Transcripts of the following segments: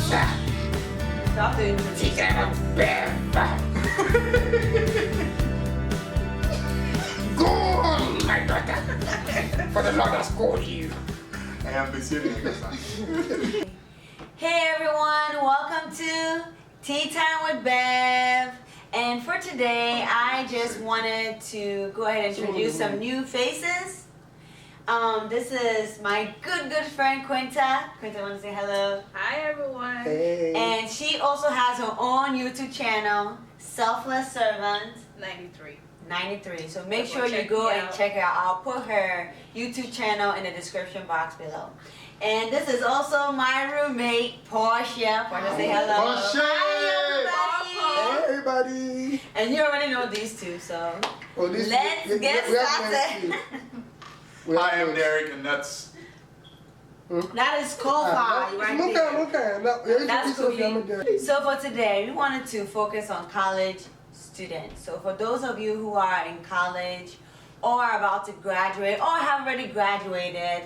Stop doing TeaTimeWithBev. Go on, my daughter. For the Lord has called you. I am busy. Hey everyone, welcome to Tea Time with Bev. And for today, I just wanted to go ahead and introduce some new faces. This is my good friend Quinta. Quinta, want to say hello? Hi everyone. Hey. And she also has her own YouTube channel, Selfless Servant 93. So make So sure you check go me and out. check her out. I'll put her YouTube channel in the description box below. And this is also my roommate, Portia. Portia, say hello. Portia. Hi, Hey, everybody. and you already know these two, so Oh, this- let's we- get we have started. Hi, I'm Derek, and that's That is Ko-Fi right there. That's cool. So for today, we wanted to focus on college students. So for those of you who are in college or are about to graduate or have already graduated,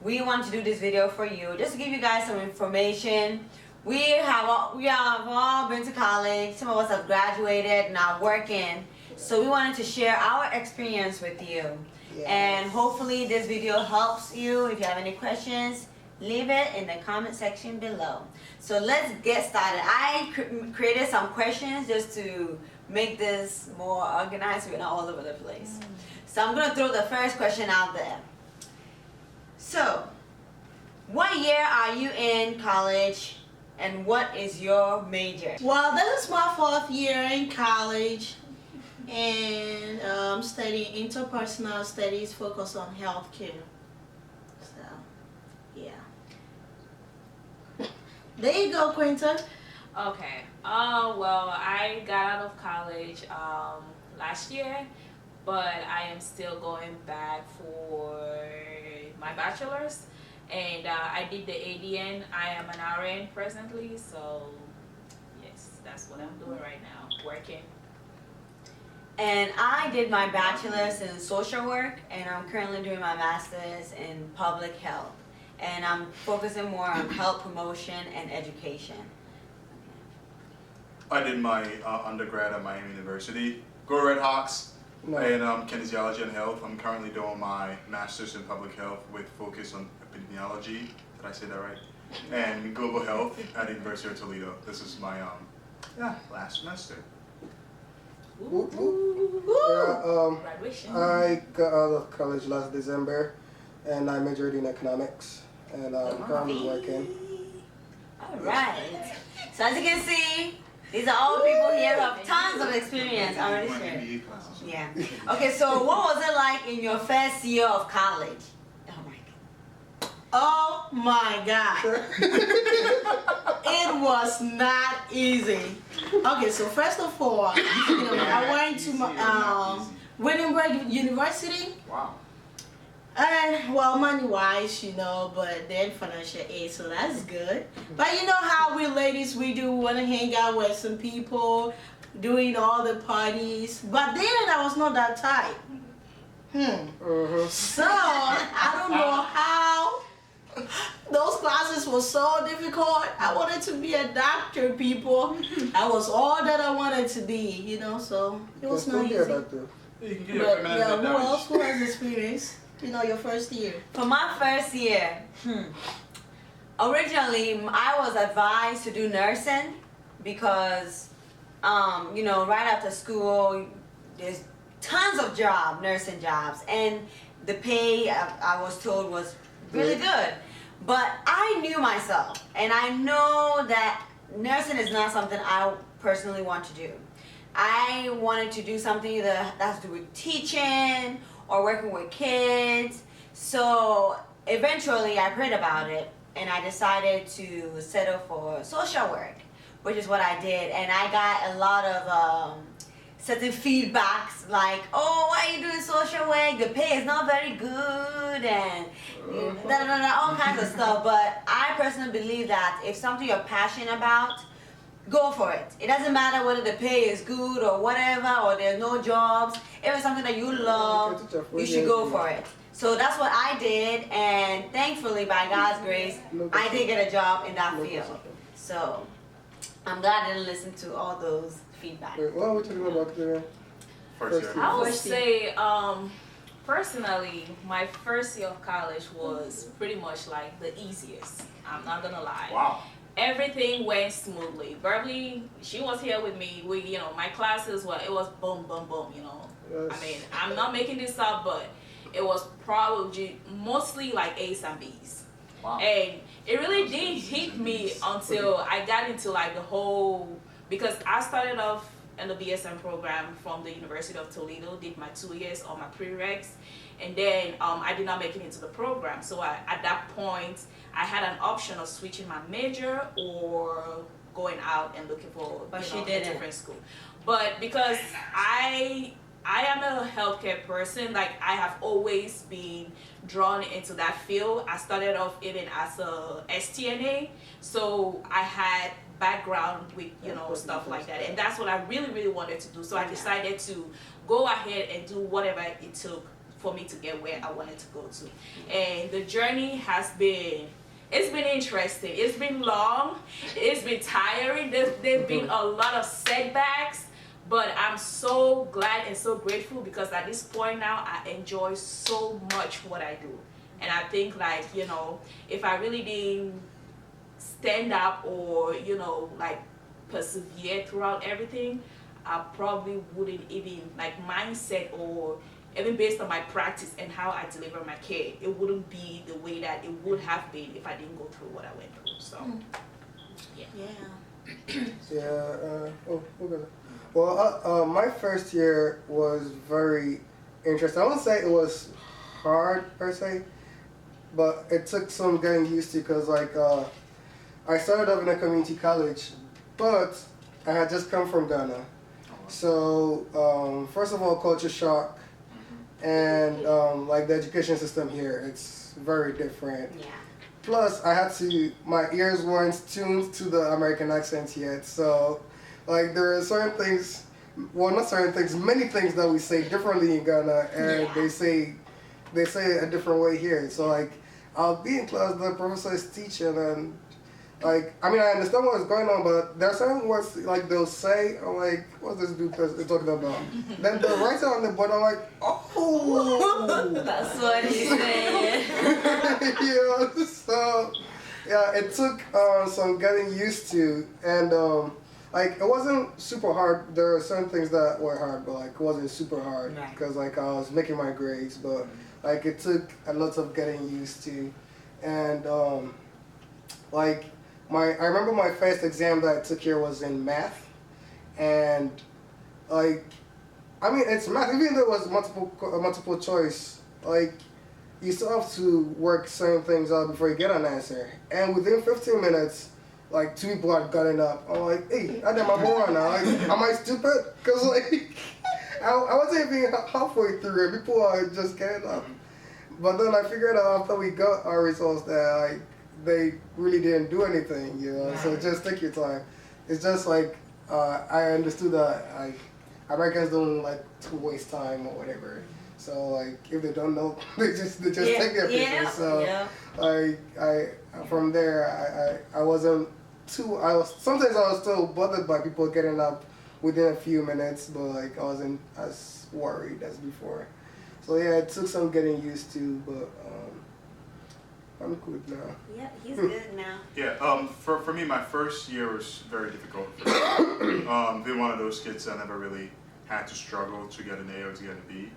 we want to do this video for you, just to give you guys some information. We have all been to college. Some of us have graduated, now working. So we wanted to share our experience with you. Yes. And hopefully this video helps you. If you have any questions, leave it in the comment section below. So let's get started. I created some questions just to make this more organized. We're not all over the place. So I'm going to throw the first question out there. So, what year are you in college and what is your major? Well, this is my 4th year in college, and I'm studying interpersonal studies focused on healthcare. So, yeah. There you go, Quinta. Okay. Well, I got out of college last year, but I am still going back for my bachelor's, and I did the ADN. I am an RN presently, so yes, that's what I'm doing right now, working. And I did my bachelor's in social work, and I'm currently doing my master's in public health. And I'm focusing more on health promotion and education. I did my undergrad at Miami University. Go Red Hawks! No. In kinesiology and health. I'm currently doing my master's in public health with focus on epidemiology. Did I say that right? And global health at the University of Toledo. This is my last semester. Graduation. I got out of college last December, and I majored in economics, and I'm currently working. Alright. So as you can see, these are all people here who have tons of experience. I already shared. MBA classes. Yeah. Okay, so what was it like in your first year of college? Oh my God. Oh my God. It was not easy. Okay, so first of all, I went to Wittenberg University. Wow. And well, money-wise, but then financial aid, so that's good. But you know how we ladies, we do want to hang out with some people, doing all the parties. But then I was not that type. So, I don't know how those classes were so difficult. I wanted to be a doctor, people. That was all that I wanted to be, so it was not easy. You can get your But feminine yeah, head who damage. else who has experience? Your first year. For my first year, originally I was advised to do nursing because, right after school, there's tons of nursing jobs, and the pay I was told was really good. But I knew myself, and I know that nursing is not something I personally want to do. I wanted to do something that has to do with teaching or working with kids. So eventually I prayed about it, and I decided to settle for social work, which is what I did. And I got a lot of certain feedbacks like, oh, why are you doing social work? The pay is not very good, and all kinds of stuff. But I personally believe that if something you're passionate about, go for it. It doesn't matter whether the pay is good or whatever, or there's no jobs. If it's something that you love, you should go for it. So that's what I did, and thankfully, by God's grace, I did get a job in that field. So I'm glad I didn't listen to all those feedback. Wait, what are we talking about today? First year. First I would First say, personally, my first year of college was pretty much like the easiest. I'm not gonna lie. Wow. Everything went smoothly. Beverly, she was here with me. My classes it was boom, boom, boom. Yes. I mean, I'm not making this up, but it was probably mostly like A's and B's. Wow. And it really didn't hit me until I got into like the whole, because I started off in the BSN program from the University of Toledo, did my 2 years on my prereqs, and then I did not make it into the program. So at that point, I had an option of switching my major or going out and looking for But she a didn't. different school. But because I am a healthcare person, like I have always been drawn into that field. I started off even as a STNA, so I had background with stuff like that, and that's what I really, really wanted to do. So I decided to go ahead and do whatever it took for me to get where I wanted to go to. And the journey has been, it's been interesting. It's been long. It's been tiring. There's been a lot of setbacks, but I'm so glad and so grateful because at this point now I enjoy so much what I do. And I think like, if I really didn't stand up or, like persevere throughout everything, I probably wouldn't even like mindset or even based on my practice and how I deliver my care, it wouldn't be the way that it would have been if I didn't go through what I went through. So, Well, my first year was very interesting. I wouldn't say it was hard per se, but it took some getting used to because I started off in a community college, but I had just come from Ghana. So first of all, culture shock, and like the education system here, it's very different. Yeah. Plus, my ears weren't tuned to the American accent yet, so like there are certain things, well not certain things, many things that we say differently in Ghana, and they say it a different way here. So like I'll be in class, the professor is teaching, and like, I mean, I understand what's going on, but there are certain words like they'll say, I'm like, what's this dude talking about? Then they'll write it on the board, I'm like, oh! That's what he's saying. Yeah, so, yeah, it took some getting used to, and like, it wasn't super hard. There are certain things that were hard, but like, it wasn't super hard, because like, I was making my grades, but like, it took a lot of getting used to, and like, I remember my first exam that I took here was in math, and like, I mean, it's math. Even though it was multiple choice, like, you still have to work certain things out before you get an answer. And within 15 minutes, like 2 people had gotten up. I'm like, hey, I did my homework now. Like, am I stupid? Cause like, I wasn't even halfway through, and people are just getting up. But then I figured out after we got our results that like, they really didn't do anything, so just take your time. It's just like, I understood that like, Americans don't like to waste time or whatever. So like, if they don't know, they just take their pictures. So I from there, I wasn't too, sometimes I was still bothered by people getting up within a few minutes, but like, I wasn't as worried as before. So yeah, it took some getting used to, but I'm good now. Yeah, he's good now. Yeah, for me, my first year was very difficult. Being one of those kids that never really had to struggle to get an A or to get a B.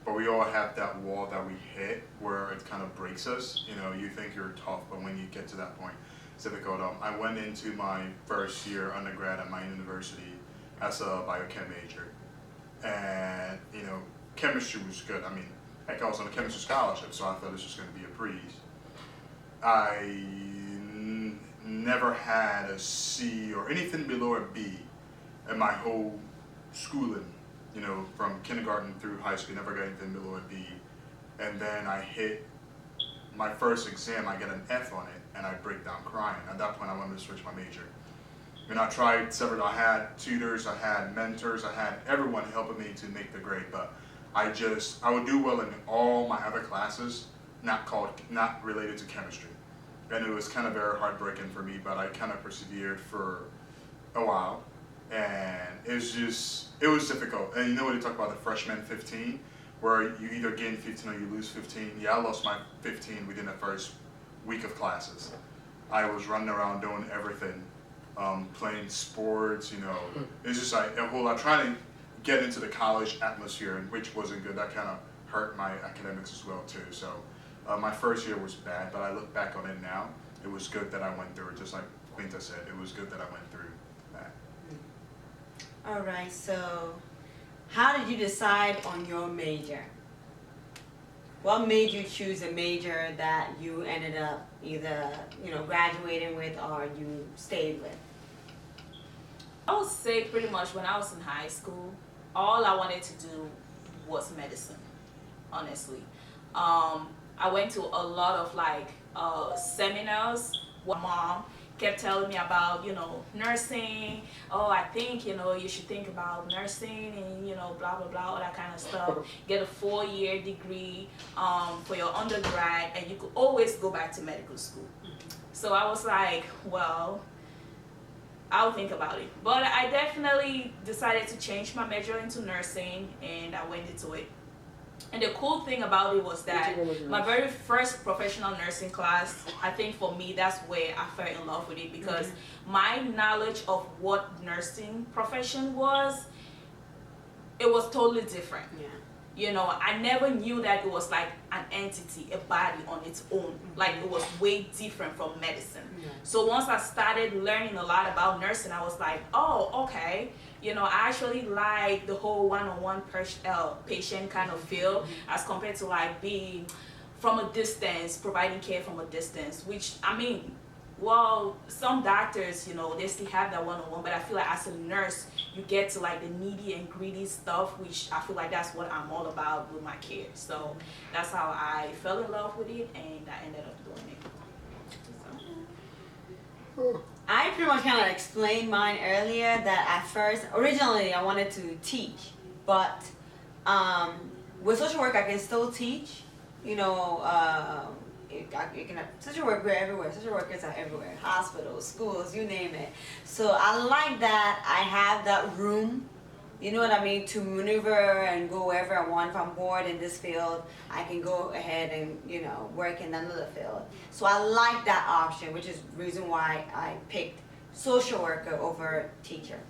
But we all have that wall that we hit where it kind of breaks us. You think you're tough, but when you get to that point, it's difficult. I went into my first year undergrad at my university as a biochem major. And, chemistry was good. I mean, heck, I was on a chemistry scholarship, so I thought this was going to be a breeze. I never had a C or anything below a B in my whole schooling, from kindergarten through high school, never got anything below a B. And then I hit my first exam, I get an F on it, and I break down crying. At that point, I wanted to switch my major. I tried several, I had tutors, I had mentors, I had everyone helping me to make the grade, but I would do well in all my other classes, not related to chemistry. and it was kind of very heartbreaking for me, but I kind of persevered for a while, and it was difficult. And you know what they talk about, the freshman 15, where you either gain 15 or you lose 15. Yeah, I lost my 15 within the first week of classes. I was running around doing everything, playing sports, you know. It's just like a whole lot, trying to get into the college atmosphere, which wasn't good. That kind of hurt my academics as well too. So my first year was bad, but I look back on it now, it was good that I went through it. Just like Quinta said, it was good that I went through that. All right, so how did you decide on your major? What made you choose a major that you ended up either, graduating with or you stayed with? I would say pretty much when I was in high school, all I wanted to do was medicine, honestly. I went to a lot of seminars. My mom kept telling me about, nursing. Oh, I think, you should think about nursing and, blah, blah, blah, all that kind of stuff. Get a 4-year degree for your undergrad, and you could always go back to medical school. So I was like, well, I'll think about it. But I definitely decided to change my major into nursing, and I went into it. And the cool thing about it was that my very first professional nursing class, I think for me, that's where I fell in love with it, because my knowledge of what nursing profession was, it was totally different. Yeah. I never knew that it was like an entity, a body on its own. Like it was way different from medicine. Yeah. So once I started learning a lot about nursing, I was like, oh, okay. I actually like the whole one-on-one patient kind of feel, as compared to like being from a distance, providing care from a distance, which, I mean, well, some doctors, they still have that one-on-one, but I feel like as a nurse, you get to like the needy and greedy stuff, which I feel like that's what I'm all about with my care. So that's how I fell in love with it, and I ended up doing it. So. I pretty much kind of explained mine earlier, that originally I wanted to teach, but with social work I can still teach. Social work, we're everywhere. Social workers are everywhere. Hospitals, schools, you name it. So I like that I have that room, to maneuver and go wherever I want. If I'm bored in this field, I can go ahead and, work in another field. So I like that option, which is the reason why I picked social worker over teacher.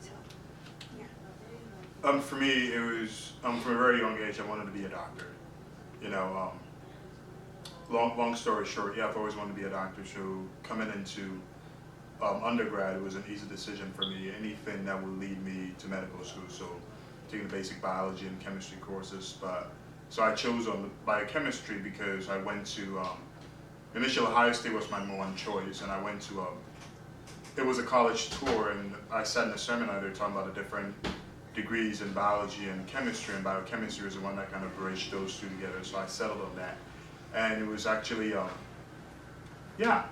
So, yeah. For me, it was, from a very young age, I wanted to be a doctor. Long story short, yeah, I've always wanted to be a doctor. So coming into undergrad, it was an easy decision for me. Anything that would lead me to medical school. So taking the basic biology and chemistry courses. So I chose biochemistry because I went to, initially Ohio State was my one choice, and I went to, it was a college tour, and I sat in a seminar there talking about the different degrees in biology and chemistry, and biochemistry was the one that kind of bridged those two together. So I settled on that. And it was actually, yeah,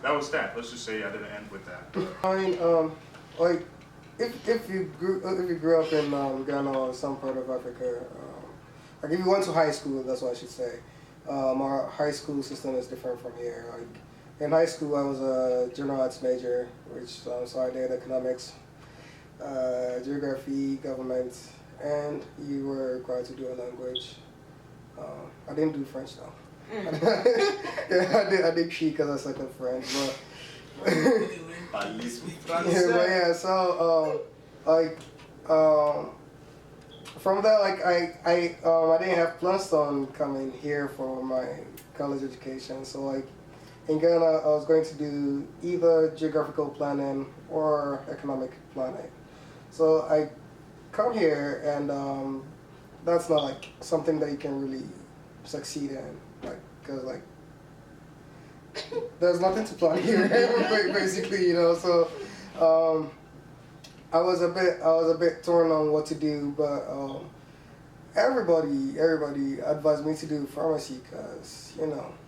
that was that. Let's just say I didn't end with that. I mean, like, if you grew up in Ghana or some part of Africa, like if you went to high school, that's what I should say. Our high school system is different from here. Like in high school, I was a general arts major, which so I did economics, geography, government, and you were required to do a language. I didn't do French though. Yeah, I did cheat because I suck at French, but yeah, so from that, like I didn't have plans on coming here for my college education. So like in Ghana, I was going to do either geographical planning or economic planning. So I come here, and that's not like something that you can really succeed in, like, cause like there's nothing to plan here, basically, So I was a bit torn on what to do, but everybody advised me to do pharmacy, cause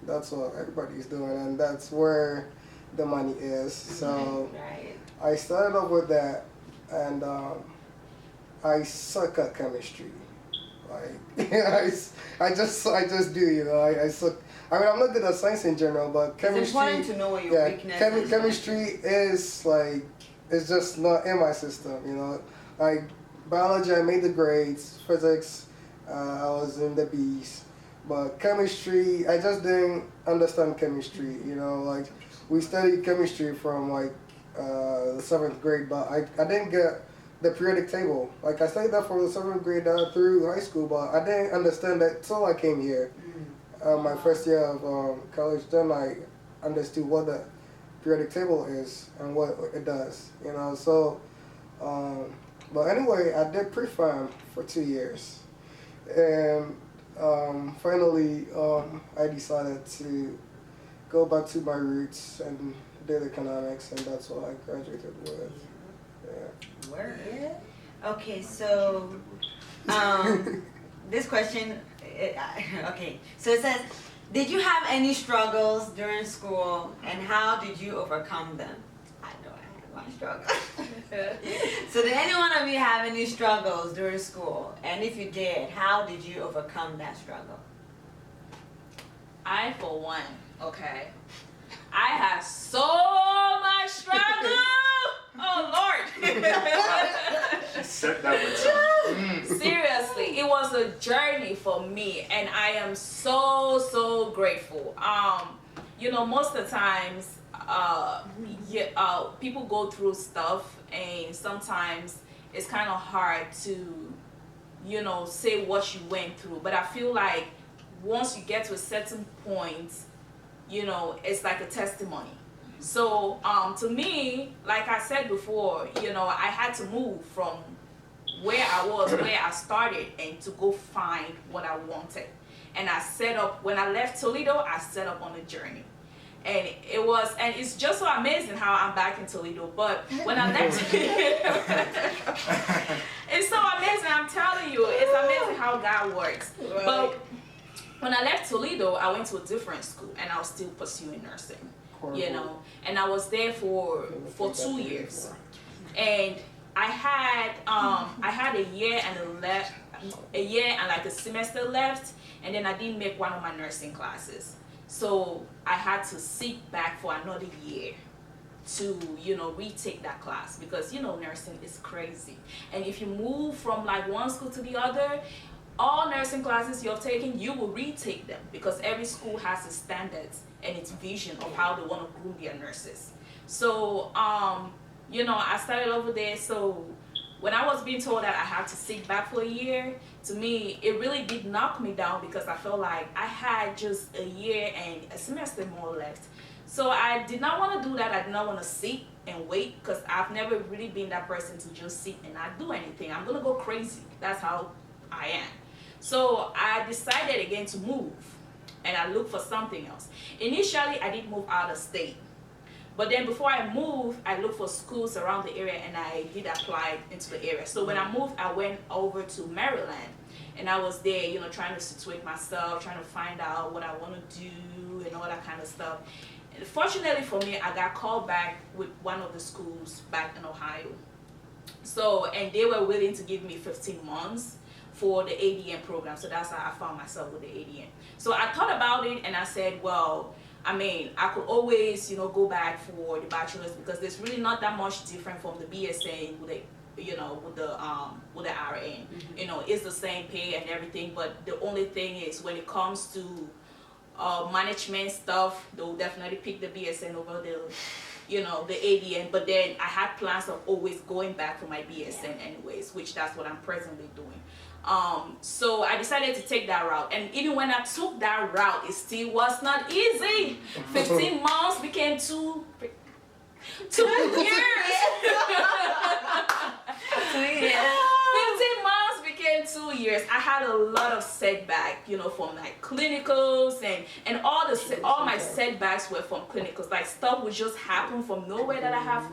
that's what everybody's doing, and that's where the money is. So I started off with that, and I suck at chemistry. Like I just do, you know. I suck. I mean, I'm not good at science in general, but chemistry. It's important to know what your weakness is. Chemistry is like, it's just not in my system, you know. Like biology, I made the grades. Physics, I was in the B's. But chemistry, I just didn't understand chemistry, you know. Like we studied chemistry from like the 7th grade, but I didn't get the periodic table. Like I studied that from the 7th grade through high school, but I didn't understand that till I came here. My first year of college, then I understood what the periodic table is and what it does, you know. So, but anyway, I did pre-farm for 2 years, and finally I decided to go back to my roots and did economics, and that's what I graduated with. Yeah. Word. Okay, so this question, okay, so it says, did you have any struggles during school, and how did you overcome them? I know I had my struggles. So did any one of you have any struggles during school? And if you did, how did you overcome that struggle? I, for one, okay, I had so much struggle. Oh Lord. She said that with Seriously, it was a journey for me, and I am so grateful. You know, most of the times, people go through stuff, and sometimes it's kind of hard to, you know, say what you went through. But I feel like once you get to a certain point, you know, it's like a testimony. So to me, like I said before, you know, I had to move from where I was, where I started, and to go find what I wanted. And I set up, when I left Toledo, I set up on a journey. And it was, and it's just so amazing how I'm back in Toledo. But when I left, it's so amazing, I'm telling you, it's amazing how God works. Right. But when I left Toledo, I went to a different school, and I was still pursuing nursing. You know, and I was there for 2 years, and I had a year and like a semester left, and then I didn't make one of my nursing classes, so I had to seek back for another year to, you know, retake that class, because, you know, nursing is crazy, and if you move from like one school to the other, all nursing classes you're taking, you will retake them, because every school has its standards and its vision of how they want to groom their nurses. So, you know, I started over there. So when I was being told that I had to sit back for a year, to me, it really did knock me down, because I felt like I had just a year and a semester more left. So I did not want to do that. I did not want to sit and wait, because I've never really been that person to just sit and not do anything. I'm going to go crazy. That's how I am. So I decided again to move, and I looked for something else. Initially, I did move out of state, but then before I moved, I looked for schools around the area, and I did apply into the area. So when I moved, I went over to Maryland, and I was there, you know, trying to situate myself, trying to find out what I want to do and all that kind of stuff. And fortunately for me, I got called back with one of the schools back in Ohio. So, and they were willing to give me 15 months for the ADN program. So that's how I found myself with the ADN. So I thought about it, and I said, well, I mean, I could always, you know, go back for the bachelor's, because there's really not that much different from the BSN with the, you know, with the RN. You know, it's the same pay and everything, but the only thing is when it comes to management stuff, they'll definitely pick the BSN over the, you know, the ADN. But then I had plans of always going back for my BSN anyways, which that's what I'm presently doing. So I decided to take that route, and even when I took that route, it still was not easy. 15 months became 2 years. 2 years. 15 months became 2 years. I had a lot of setback, you know, from like clinicals, and all my setbacks were from clinicals. Like stuff would just happen from nowhere that I have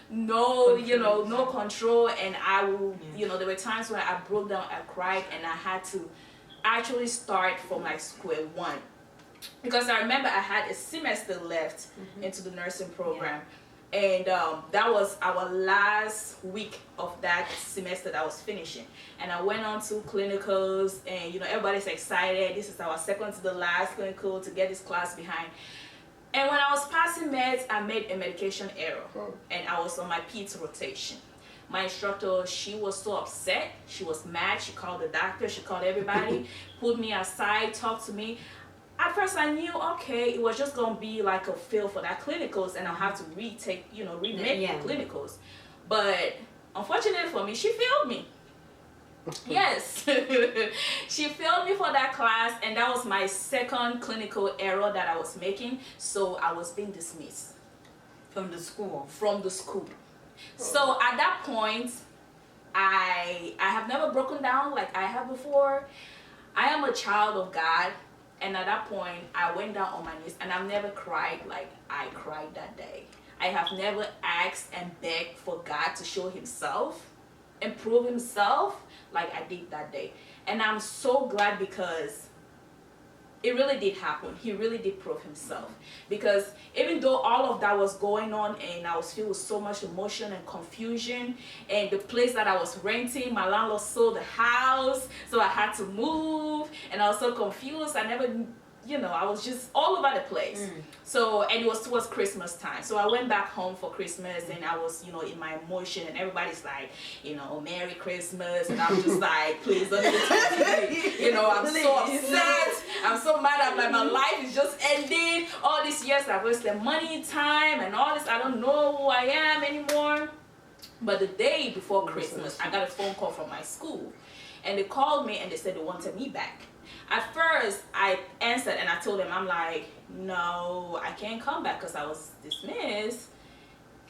no, you know, no control, and I will, you know, there were times when I broke down, I cried, and I had to actually start from like square one, because I remember I had a semester left into the nursing program. And that was our last week of that semester that I was finishing. And I went on to clinicals, and everybody's excited. This is our second to the last clinical to get this class behind. And when I was passing meds, I made a medication error, and I was on my PEDS rotation. My instructor, she was so upset. She was mad. She called the doctor. She called everybody, pulled me aside, talked to me. At first I knew, okay, it was just going to be like a fail for that clinicals, and I'll have to remake the clinicals. But unfortunately for me, she failed me. Yes. She failed me for that class, and that was my second clinical error that I was making. So I was being dismissed. From the school? From the school. So at that point, I have never broken down like I have before. I am a child of God. And at that point, I went down on my knees, and I've never cried like I cried that day. I have never asked and begged for God to show himself and prove himself like I did that day. And I'm so glad, because it really did happen. He really did prove himself. Because even though all of that was going on, and I was filled with so much emotion and confusion, and the place that I was renting, my landlord sold the house, so I had to move, and I was so confused. I never, I was just all over the place. So, and it was towards Christmas time. So I went back home for Christmas, and I was, in my emotion, and everybody's like, Merry Christmas. And I'm just like, please don't even talk to me. I'm so upset. I'm so mad. I'm like, my life is just ending. All these years I've wasted money, time, and all this. I don't know who I am anymore. But the day before Christmas, I got a phone call from my school. And they called me, and they said they wanted me back. At first, I answered, and I told them, I'm like, no, I can't come back because I was dismissed.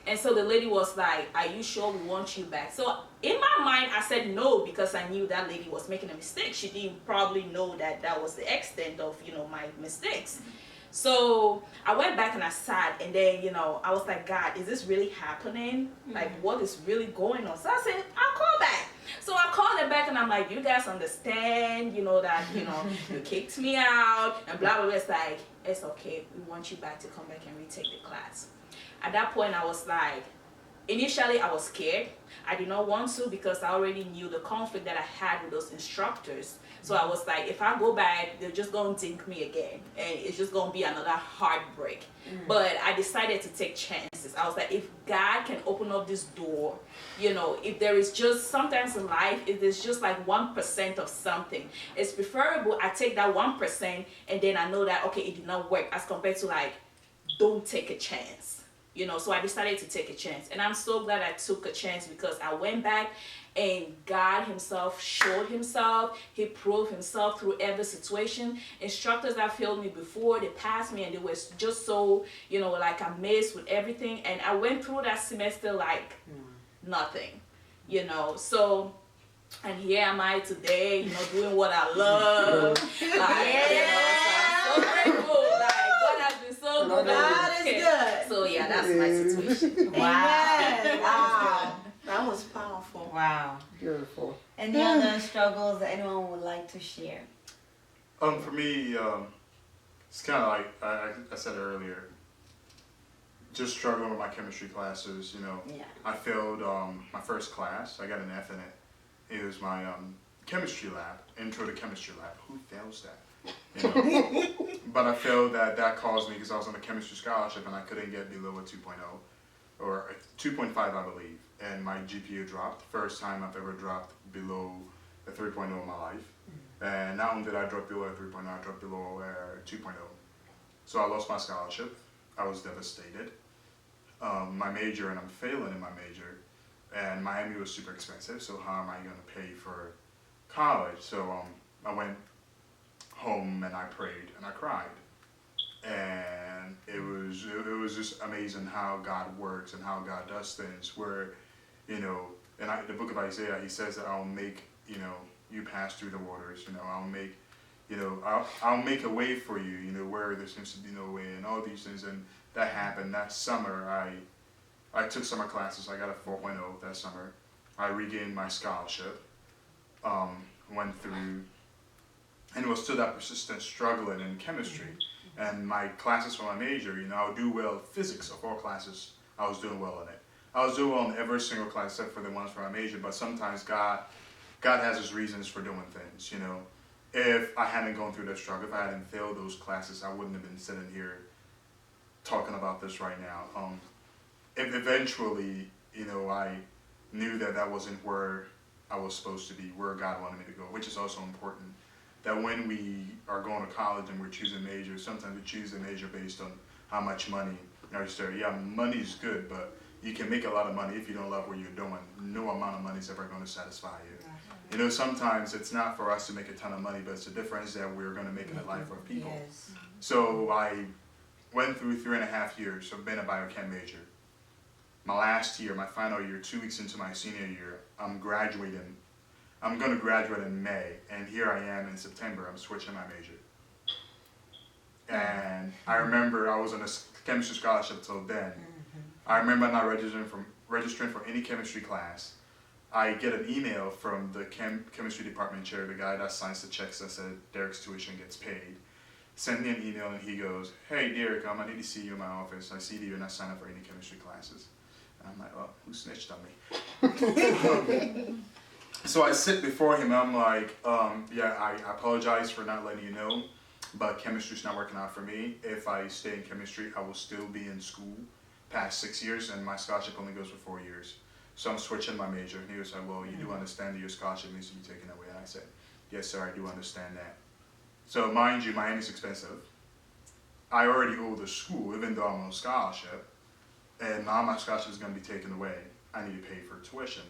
And so the lady was like, are you sure we want you back? So in my mind, I said no, because I knew that lady was making a mistake. She didn't probably know that that was the extent of, my mistakes. So I went back and I sat, and then, I was like, God, is this really happening? Like, what is really going on? So I said, I'll call back. So I called them back, and I'm like, you guys understand, that, you kicked me out, and blah, blah, blah. It's like, it's okay. We want you back to come back and retake the class. At that point, I was like, initially I was scared. I did not want to, because I already knew the conflict that I had with those instructors. So I was like, if I go back, they're just going to dink me again, and it's just going to be another heartbreak. But I decided to take chances. I was like, if God can open up this door, if there is just, sometimes in life, if there's just like 1% of something, it's preferable I take that 1%, and then I know that, okay, it did not work, as compared to like, don't take a chance. So I decided to take a chance, and I'm so glad I took a chance, because I went back, and God himself showed himself. He proved himself through every situation. Instructors that failed me before, they passed me, and they were just so, like amazed with everything. And I went through that semester like nothing, So, and here am I today, doing what I love. So I'm so grateful. God has been so good. God is good. So yeah, that's my situation. Wow. That was powerful. Wow. Beautiful. Any other struggles that anyone would like to share? For me, it's kind of like I said earlier, just struggling with my chemistry classes. Yeah. I failed my first class. I got an F in it. It was my chemistry lab, intro to chemistry lab. Who fails that? But I failed that caused me, because I was on a chemistry scholarship, and I couldn't get below a 2.0 or a 2.5, I believe. And my GPA dropped. First time I've ever dropped below a 3.0 in my life. And not only did I drop below a 3.0, I dropped below a 2.0. So I lost my scholarship. I was devastated. My major, and I'm failing in my major. And Miami was super expensive, so how am I going to pay for college? So I went home, and I prayed, and I cried. And it was just amazing how God works and how God does things, where, in the book of Isaiah, he says that I'll make, you pass through the waters, I'll make a way for you, where there seems to be no way, and all these things. And that happened that summer. I took summer classes. I got a 4.0 that summer. I regained my scholarship, went through, and it was still that persistent struggling in chemistry. And my classes for my major, I would do well. Physics of all classes, I was doing well in it. I was doing well in every single class except for the ones for my major, but sometimes God has his reasons for doing things, you know. If I hadn't gone through that struggle, if I hadn't failed those classes, I wouldn't have been sitting here talking about this right now. If eventually, you know, I knew that that wasn't where I was supposed to be, where God wanted me to go, which is also important. That when we are going to college and we're choosing majors, sometimes we choose a major based on how much money. You know, yeah, money is good, but you can make a lot of money if you don't love what you're doing. No amount of money is ever going to satisfy you. You know, sometimes it's not for us to make a ton of money, but it's the difference that we're going to make in the life of people. Yes. So I went through 3.5 years of being a biochem major. My last year, my final year, 2 weeks into my senior year, I'm graduating. I'm going to graduate in May, and here I am in September. I'm switching my major. And I remember I was on a chemistry scholarship till then. I remember not registering for any chemistry class. I get an email from the chemistry department chair, the guy that signs the checks that said Derek's tuition gets paid. Send me an email and he goes, "Hey Derek, I need to see you in my office. I see that you're not signed up for any chemistry classes." And I'm like, "Oh, who snitched on me?" So I sit before him and I'm like, "Yeah, I apologize for not letting you know, but chemistry's not working out for me. If I stay in chemistry, I will still be in school past 6 years, and my scholarship only goes for 4 years. So I'm switching my major." And he was like, "Well, you do understand that your scholarship needs to be taken away." And I said, "Yes, sir, I do understand that." So mind you, Miami's expensive. I already owe the school, even though I'm on scholarship, and now my scholarship is going to be taken away. I need to pay for tuition.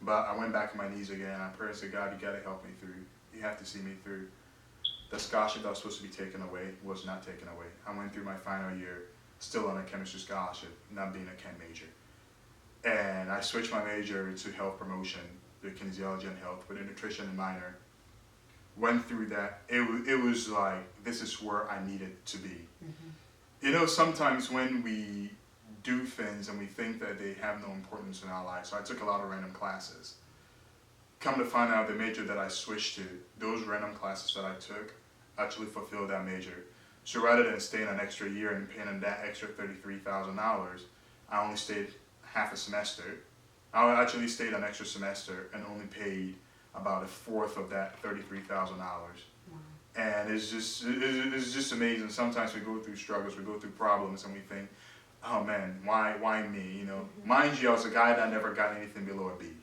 But I went back on my knees again, and I prayed and said, "God, you got to help me through. You have to see me through." The scholarship that was supposed to be taken away was not taken away. I went through my final year still on a chemistry scholarship, not being a chem major. And I switched my major to health promotion, the kinesiology and health, with a nutrition and minor. Went through that. It was like, this is where I needed to be. You know, sometimes when we do things and we think that they have no importance in our lives, so I took a lot of random classes. Come to find out, the major that I switched to, those random classes that I took actually fulfilled that major. So rather than staying an extra year and paying that extra $33,000, I only stayed half a semester. I actually stayed an extra semester and only paid about 1/4 of that $33,000. And it's just amazing. Sometimes we go through struggles, we go through problems, and we think, "Oh man, why me?" You know, mind you, I was a guy that never got anything below a B.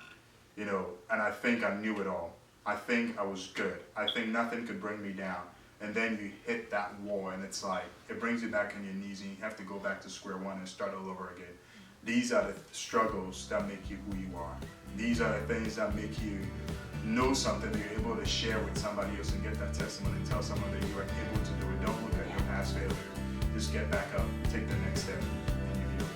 You know, and I think I knew it all. I think I was good. I think nothing could bring me down. And then you hit that wall, and it's like, it brings you back on your knees, and you have to go back to square one and start all over again. These are the struggles that make you who you are. These are the things that make you know something that you're able to share with somebody else and get that testimony and tell someone that you are able to do it. Don't look at your past failure. Just get back up, take the next step, and you heal.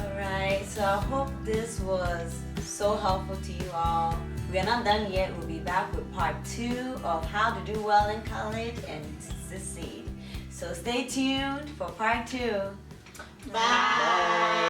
Alright, so I hope this was so helpful to you all. We are not done yet. We'll be back with part 2 of how to do well in college and succeed. So stay tuned for part 2. Bye.